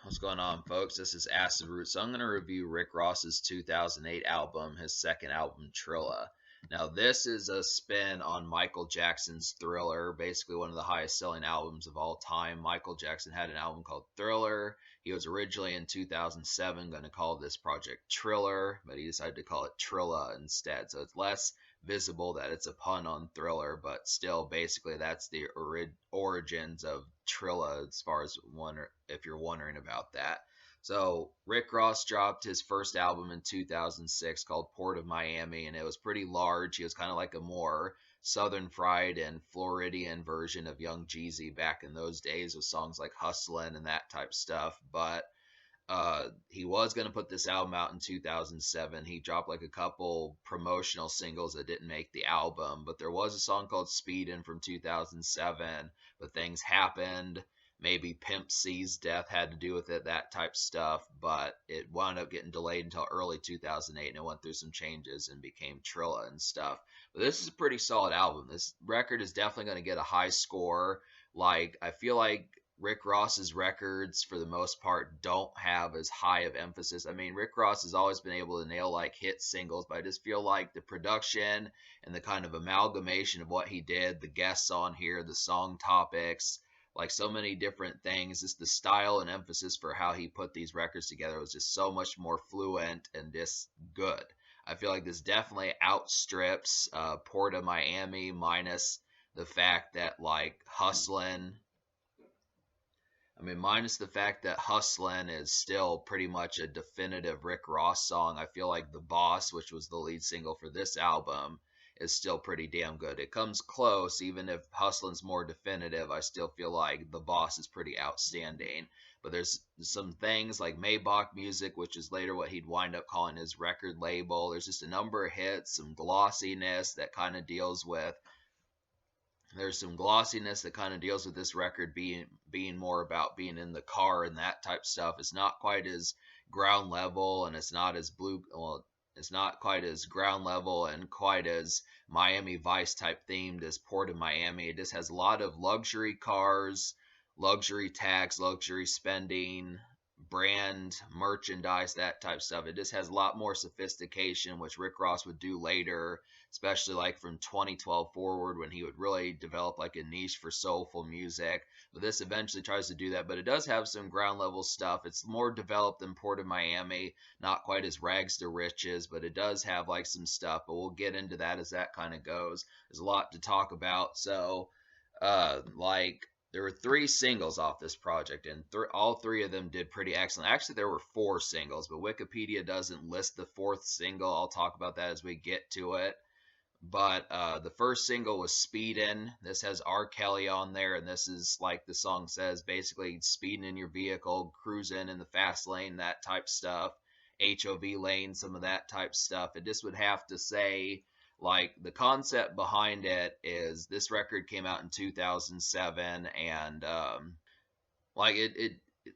What's going on, folks? This is Acid Root. So I'm going to review Rick Ross's 2008 album, his second album, Trilla. Now, this is a spin on Michael Jackson's Thriller, basically one of the highest selling albums of all time. Michael Jackson had an album called Thriller. He was originally in 2007 going to call this project Triller, but he decided to call it Trilla instead. So it's less visible that it's a pun on Thriller, but still, basically, that's the origins of Trilla, as far as if you're wondering about that. So Rick Ross dropped his first album in 2006 called Port of Miami, and it was pretty large. He was kind of like a more Southern Fried and Floridian version of Young Jeezy back in those days, with songs like Hustlin' and that type stuff. But he was going to put this album out in 2007. He dropped like a couple promotional singles that didn't make the album, but there was a song called Speedin' from 2007, but things happened. Maybe Pimp C's death had to do with it, that type stuff, but it wound up getting delayed until early 2008, and it went through some changes and became Trilla and stuff. But this is a pretty solid album. This record is definitely going to get a high score. Like, I feel like Rick Ross's records, for the most part, don't have as high of emphasis. I mean, Rick Ross has always been able to nail like hit singles, but I just feel like the production and the kind of amalgamation of what he did, the guests on here, the song topics, like so many different things, just the style and emphasis for how he put these records together was just so much more fluent and just good. I feel like this definitely outstrips Port of Miami, minus the fact that like minus the fact that Hustlin' is still pretty much a definitive Rick Ross song. I feel like The Boss, which was the lead single for this album, is still pretty damn good. It comes close, even if Hustlin's more definitive. I still feel like The Boss is pretty outstanding. But there's some things like Maybach Music, which is later what he'd wind up calling his record label. There's just a number of hits, some glossiness that kind of deals with there's some glossiness that kind of deals with this record being more about being in the car and that type stuff. It's not quite as ground level, and it's not as it's not quite as ground level and quite as Miami Vice type themed as Port of Miami. It just has a lot of luxury cars, luxury tax, luxury spending, brand merchandise, that type stuff. It just has a lot more sophistication, which Rick Ross would do later, especially like from 2012 forward, when he would really develop like a niche for soulful music. But this eventually tries to do that, but it does have some ground level stuff. It's more developed than Port of Miami, not quite as rags to riches, but it does have like some stuff. But we'll get into that as that kind of goes. There's a lot to talk about. So like there were three singles off this project, and all three of them did pretty excellent. Actually, there were four singles, but Wikipedia doesn't list the fourth single. I'll talk about that as we get to it. But the first single was Speedin'. This has R. Kelly on there, and this is, like the song says, basically speeding in your vehicle, cruising in the fast lane, that type stuff. HOV lane, some of that type stuff. It just would have to say, like, the concept behind it is this record came out in 2007, and like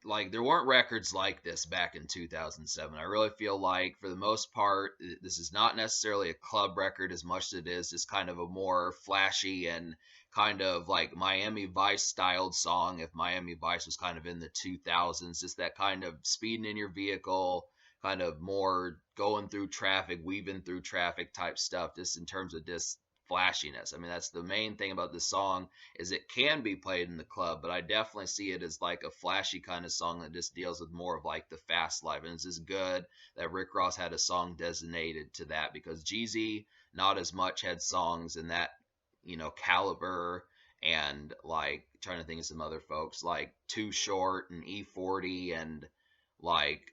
like there weren't records like this back in 2007. I really feel like for the most part this is not necessarily a club record as much as it is just kind of a more flashy and kind of like Miami Vice styled song, if Miami Vice was kind of in the 2000s, just that kind of speeding in your vehicle, kind of more going through traffic, weaving through traffic type stuff, just in terms of just flashiness. I mean, that's the main thing about this song, is it can be played in the club, but I definitely see it as like a flashy kind of song that just deals with more of like the fast life. And it's just good that Rick Ross had a song designated to that, because Jeezy not as much had songs in that, caliber. And like trying to think of some other folks like Too Short and E40 and like,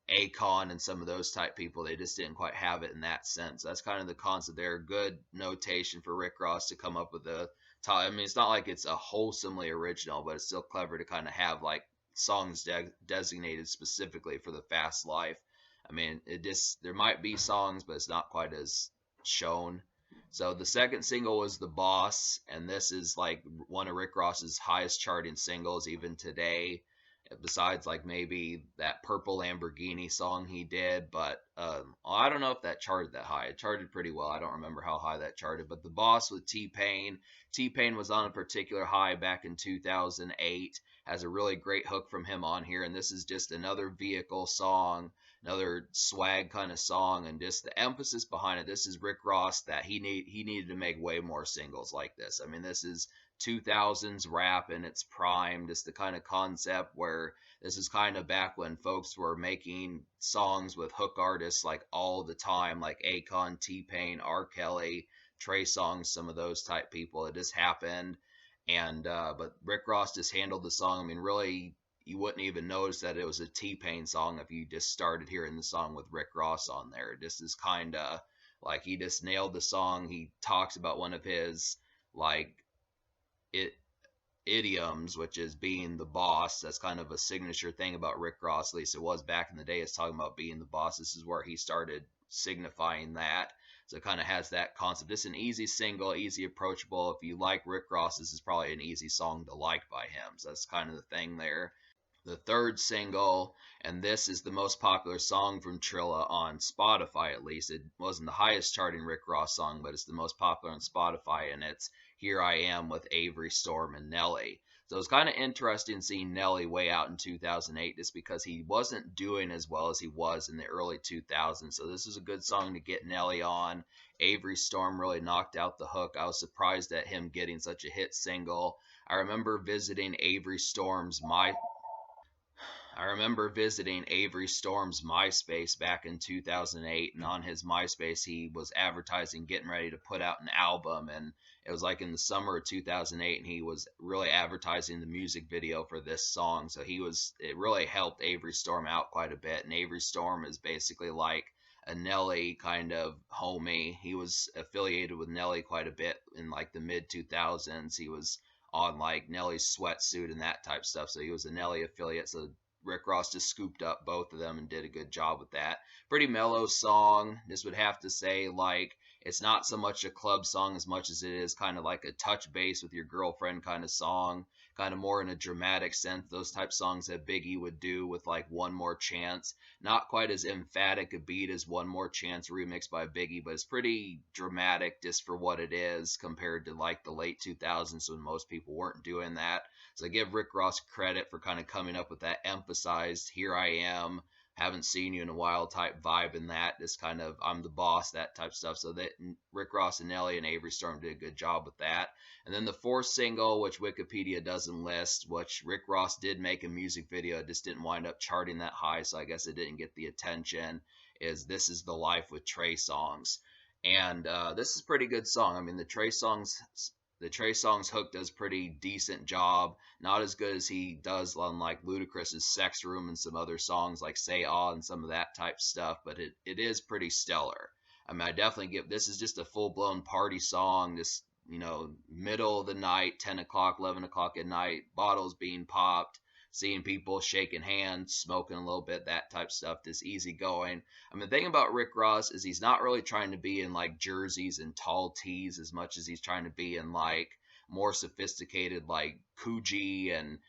Akon and some of those type people, they just didn't quite have it in that sense. That's kind of the concept there. Good notation for Rick Ross to come up with a top. I mean, it's not like it's a wholesomely original, but it's still clever to kind of have like songs designated specifically for the fast life. I mean, there might be songs, but it's not quite as shown. So the second single was The Boss, and this is like one of Rick Ross's highest charting singles even today. besides like maybe that purple Lamborghini song he did. But I don't know if that charted that high. It charted pretty well. I don't remember how high that charted. But The Boss with T-Pain, T-Pain was on a particular high back in 2008. Has a really great hook from him on here, and this is just another vehicle song, another swag kind of song, and just the emphasis behind it. This is Rick Ross that he needed to make way more singles like this. I mean, this is 2000s rap in its prime, just the kind of concept where this is kind of back when folks were making songs with hook artists like all the time, like Akon, T-Pain, R. Kelly, Trey Songz, some of those type people. It just happened. And but Rick Ross just handled the song. I mean, really, you wouldn't even notice that it was a T-Pain song if you just started hearing the song with Rick Ross on there. It just is kind of like he just nailed the song. He talks about one of his like it idioms, which is being the boss. That's kind of a signature thing about Rick Ross, at least it was back in the day. It's talking about being the boss. This is where he started signifying that. So it kind of has that concept. It's an easy single, easy approachable. If you like Rick Ross, this is probably an easy song to like by him. So that's kind of the thing there. The third single, and this is the most popular song from Trilla on Spotify, at least. It wasn't the highest charting Rick Ross song, but it's the most popular on Spotify, and it's Here I Am with Avery Storm and Nelly. So it's kind of interesting seeing Nelly way out in 2008 just because he wasn't doing as well as he was in the early 2000s. So this is a good song to get Nelly on. Avery Storm really knocked out the hook. I was surprised at him getting such a hit single. I remember visiting Avery Storm's I remember visiting Avery Storm's MySpace back in 2008, and on his MySpace, he was advertising getting ready to put out an album, and it was like in the summer of 2008, and he was really advertising the music video for this song. So it really helped Avery Storm out quite a bit, and Avery Storm is basically like a Nelly kind of homie. He was affiliated with Nelly quite a bit in like the mid 2000s. He was on like Nelly's sweatsuit and that type stuff. So he was a Nelly affiliate. So Rick Ross just scooped up both of them and did a good job with that. Pretty mellow song. This would have to say, like, it's not so much a club song as much as it is kind of like a touch base with your girlfriend kind of song, kind of more in a dramatic sense. Those type songs that Biggie would do with like One More Chance. Not quite as emphatic a beat as One More Chance remixed by Biggie, but it's pretty dramatic just for what it is compared to like the late 2000s when most people weren't doing that. So I give Rick Ross credit for kind of coming up with that emphasized "Here I am, haven't seen you in a while" type vibe in that. This kind of "I'm the boss" that type stuff. So that Rick Ross and Nelly and Avery Storm did a good job with that. And then the fourth single, which Wikipedia doesn't list, which Rick Ross did make a music video, it just didn't wind up charting that high, so I guess it didn't get the attention. Is "This Is the Life" with Trey Songz. And this is a pretty good song. I mean, the Trey Songz hook does pretty decent job. Not as good as he does on like Ludacris's Sex Room and some other songs like Say Ah and some of that type stuff, but it is pretty stellar. I mean, I definitely give this is just a full blown party song. This, middle of the night, 10 o'clock, 11 o'clock at night, bottles being popped, seeing people shaking hands, smoking a little bit, that type stuff, just easy going. I mean, the thing about Rick Ross is he's not really trying to be in like jerseys and tall tees as much as he's trying to be in like more sophisticated like Coogee and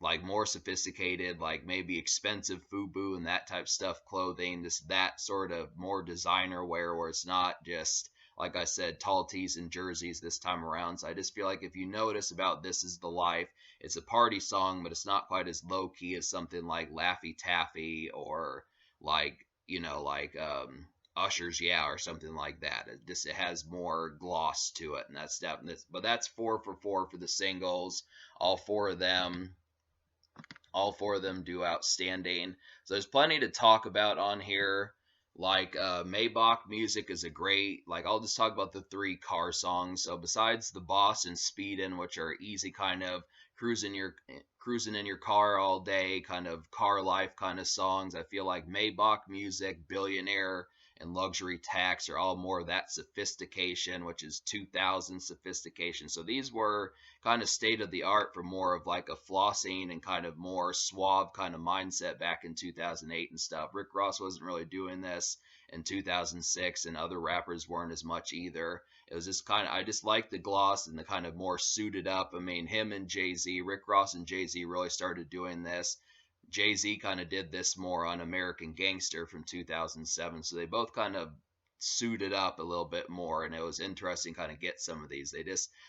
like more sophisticated, like maybe expensive FUBU and that type stuff clothing, just that sort of more designer wear where it's not just, like I said, tall tees and jerseys this time around. So I just feel like if you notice about This Is the Life, it's a party song, but it's not quite as low key as something like Laffy Taffy or like, Usher's Yeah or something like that. It has more gloss to it, and that's definitely. But that's 4 for 4 for the singles. All four of them all four of them do outstanding. So there's plenty to talk about on here. Like Maybach music is a great. Like I'll just talk about the three car songs. So besides the Boss and Speedin', which are easy kind of cruising in your car all day kind of car life kind of songs, I feel like Maybach music, Billionaire, and Luxury Tax are all more of that sophistication, which is 2000 sophistication. So these were kind of state of the art for more of like a flossing and kind of more suave kind of mindset back in 2008 and stuff. Rick Ross wasn't really doing this in 2006, and other rappers weren't as much either. It was just kind of, I just like the gloss and the kind of more suited up. I mean, him and Jay-Z, Rick Ross and Jay-Z really started doing this. Jay-Z kind of did this more on American Gangster from 2007. So they both kind of suited up a little bit more, and it was interesting kind of get some of these.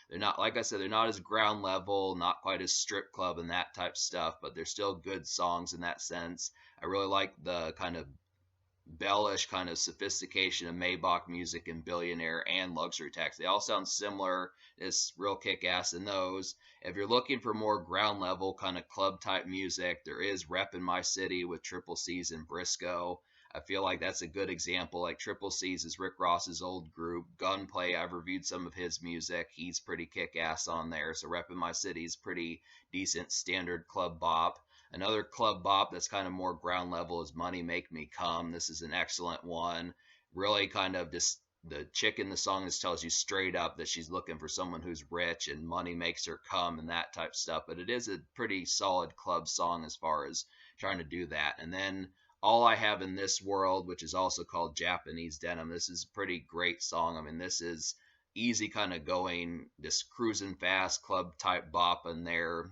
They're not, like I said, they're not as ground level, not quite as strip club and that type stuff, but they're still good songs in that sense. I really like the kind of bellish kind of sophistication of Maybach music and Billionaire and Luxury Tax. They all sound similar. It's real kick ass in those. If you're looking for more ground level kind of club type music, there is Rep in My City with Triple C's and Briscoe. I feel like that's a good example. Like Triple C's is Rick Ross's old group. Gunplay, I've reviewed some of his music. He's pretty kick ass on there. So Rep in My City is pretty decent standard club bop. Another club bop that's kind of more ground level is Money Make Me Come. This is an excellent one. Really kind of just the chick in the song just tells you straight up that she's looking for someone who's rich and money makes her come and that type stuff. But it is a pretty solid club song as far as trying to do that. And then All I Have in This World, which is also called Japanese Denim. This is a pretty great song. I mean, this is easy kind of going, just cruising fast club type bop in there.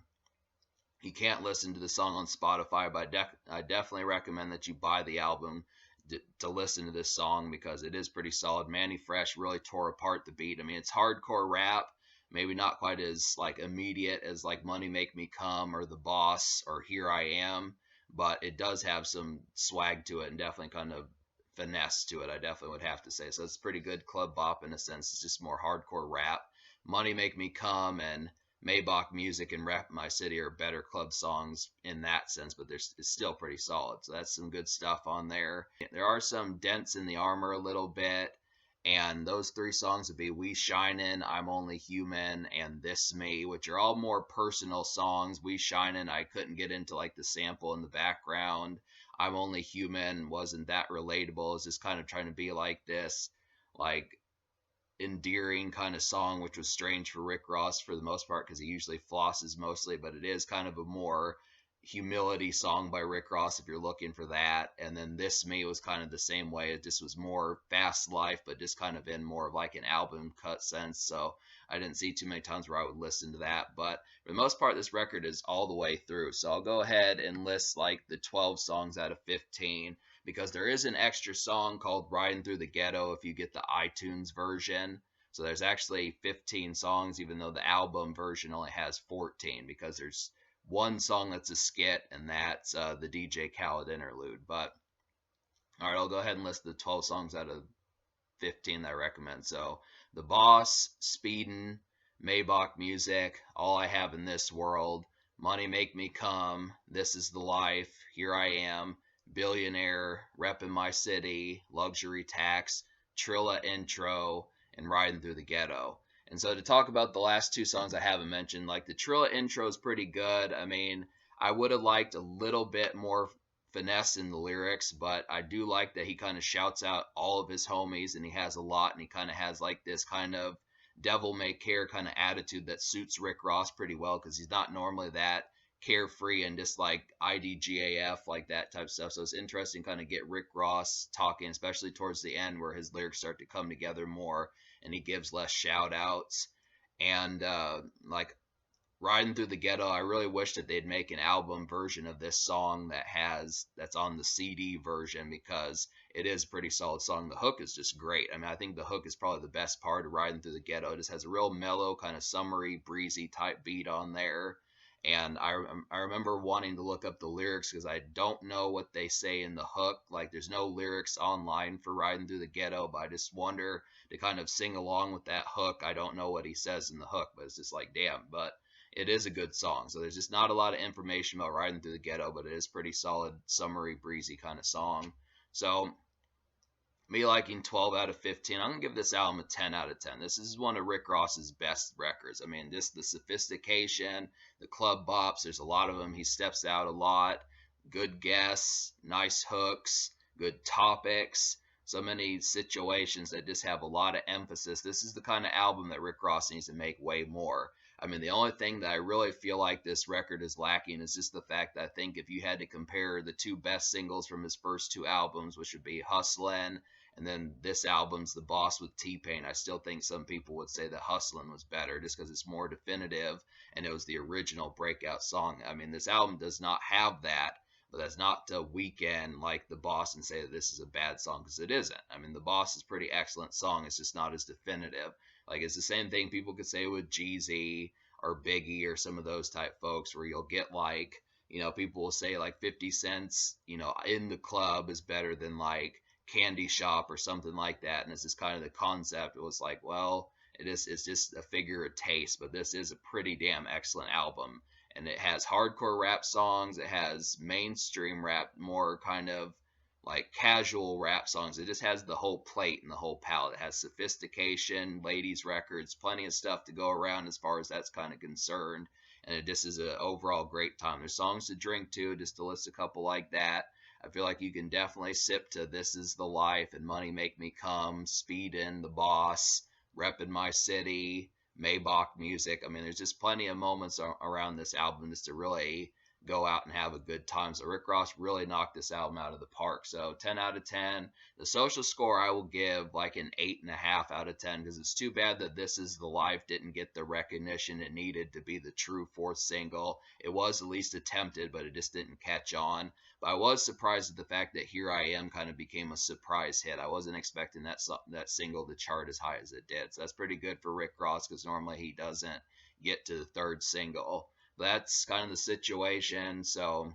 You can't listen to the song on Spotify, but I definitely recommend that you buy the album to listen to this song because it is pretty solid. Manny Fresh really tore apart the beat. I mean, it's hardcore rap, maybe not quite as like immediate as like Money Make Me Come or The Boss or Here I Am, but it does have some swag to it and definitely kind of finesse to it, I definitely would have to say. So it's pretty good club bop in a sense. It's just more hardcore rap. Money Make Me Come and Maybach Music and Rep My City are better club songs in that sense, but it's still pretty solid. So that's some good stuff on there. There are some dents in the armor a little bit, and those three songs would be We Shinin', I'm Only Human, and This Me, which are all more personal songs. We Shinin', I couldn't get into like the sample in the background. I'm Only Human wasn't that relatable. It's just kind of trying to be like this, like endearing kind of song, which was strange for Rick Ross for the most part because he usually flosses mostly, but it is kind of a more humility song by Rick Ross if you're looking for that. And then This Me was kind of the same way. It just was more fast life, but just kind of in more of like an album cut sense. So I didn't see too many times where I would listen to that. But for the most part, this record is all the way through. So I'll go ahead and list like the 12 songs out of 15 because there is an extra song called Riding Through the Ghetto if you get the iTunes version. So there's actually 15 songs, even though the album version only has 14 because there's one song that's a skit, and that's the DJ Khaled interlude. But all right, I'll go ahead and list the 12 songs out of 15 that I recommend. So The Boss, Speedin', Maybach Music, All I Have in This World, Money Make Me Come, This Is the Life, Here I Am, Billionaire, Rep in My City, Luxury Tax, Trilla Intro, and Riding Through the Ghetto. And so to talk about the last two songs I haven't mentioned, like the Trilla intro is pretty good. I mean, I would have liked a little bit more finesse in the lyrics, but I do like that he kind of shouts out all of his homies, and he has a lot, and he kind of has like this kind of devil may care kind of attitude that suits Rick Ross pretty well because he's not normally that carefree and just like IDGAF, like that type of stuff. So it's interesting kind of get Rick Ross talking, especially towards the end where his lyrics start to come together more and he gives less shout outs. And like Riding Through the Ghetto, I really wish that they'd make an album version of this song that's on the CD version because it is a pretty solid song. The hook is just great. I mean, I think the hook is probably the best part of Riding Through the Ghetto. It just has a real mellow, kind of summery, breezy type beat on there. And I remember wanting to look up the lyrics because I don't know what they say in the hook. Like, there's no lyrics online for Riding Through the Ghetto, but I just wonder to kind of sing along with that hook. I don't know what he says in the hook, but it's just like, damn. But it is a good song. So there's just not a lot of information about Riding Through the Ghetto, but it is pretty solid, summery, breezy kind of song. So me liking 12 out of 15, I'm going to give this album a 10 out of 10. This is one of Rick Ross's best records. I mean, just the sophistication, the club bops, there's a lot of them. He steps out a lot. Good guests, nice hooks, good topics. so many situations that just have a lot of emphasis. This is the kind of album that Rick Ross needs to make way more. I mean, the only thing that I really feel like this record is lacking is just the fact that I think if you had to compare the two best singles from his first two albums, which would be Hustlin' and then this album's The Boss with T-Pain, I still think some people would say that Hustlin' was better just because it's more definitive and it was the original breakout song. I mean, this album does not have that, but that's not to weaken like The Boss and say that this is a bad song, because it isn't. I mean, The Boss is a pretty excellent song. It's just not as definitive. Like, it's the same thing people could say with Jeezy or Biggie or some of those type folks, where you'll get like, people will say like 50 Cent's, In the Club is better than like Candy Shop or something like that. And this is kind of the concept. It was like, well, it's just a figure of taste, but this is a pretty damn excellent album. And it has hardcore rap songs, it has mainstream rap, more kind of like casual rap songs. It just has the whole plate and the whole palette. It has sophistication, ladies records, plenty of stuff to go around as far as that's kind of concerned. And it just is an overall great time. There's songs to drink to, just to list a couple like that. I feel like you can definitely sip to This Is the Life and Money Make Me Come, Speedin', The Boss, Reppin' My City, Maybach Music. I mean, there's just plenty of moments around this album just to really go out and have a good time. So Rick Ross really knocked this album out of the park. So 10 out of 10. The social score I will give like an 8.5 out of 10, because it's too bad that This Is the Life didn't get the recognition it needed to be the true fourth single. It was at least attempted, but it just didn't catch on. But I was surprised at the fact that Here I Am kind of became a surprise hit. I wasn't expecting that single to chart as high as it did. So that's pretty good for Rick Ross, because normally he doesn't get to the third single. But that's kind of the situation. So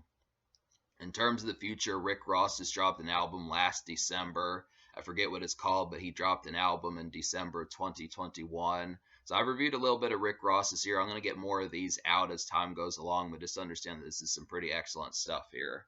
in terms of the future, Rick Ross just dropped an album last December. I forget what it's called, but he dropped an album in December 2021. So I reviewed a little bit of Rick Ross this year. I'm going to get more of these out as time goes along, but just understand that this is some pretty excellent stuff here.